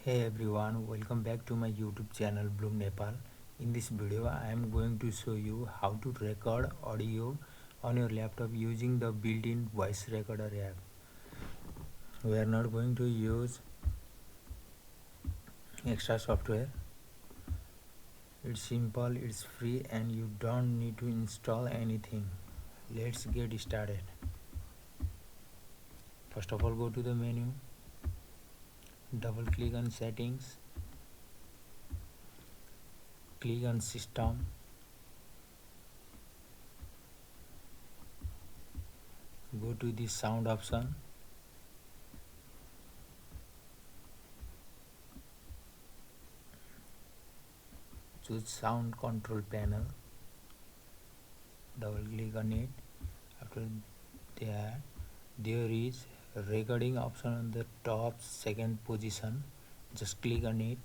Hey everyone, welcome back to my YouTube channel Bloom Nepal. In this video I am going to show you how to record audio on your laptop using the built-in voice recorder app. We are not going to use extra software. It's simple, it's free and you don't need to install anything. Let's get started. First of all, go to the menu, double click on settings, click on system, go to the sound option, choose sound control panel, double click on it. After that there is a recording option on the top second position, just click on it.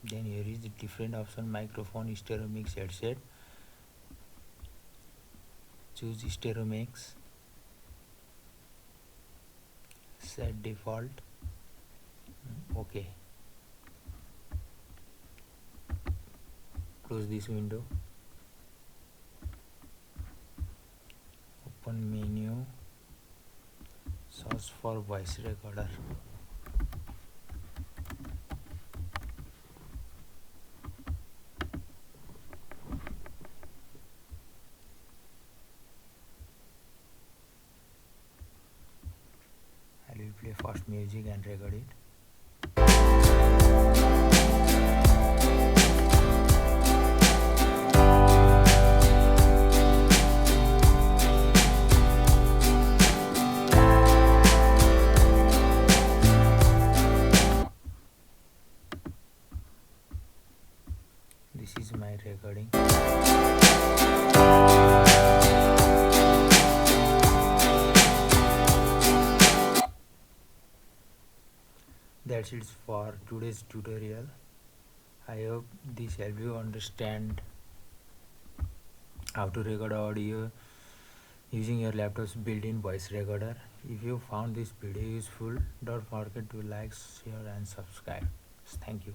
Then here is the different option, microphone, stereo mix, headset. Choose stereo mix, set default, okay. Close this window, open menu, search for voice recorder. I will play fast music and record it. This is my recording. That's it for today's tutorial. I hope this helps you understand how to record audio using your laptop's built-in voice recorder. If you found this video useful, don't forget to like, share and subscribe. Thank you.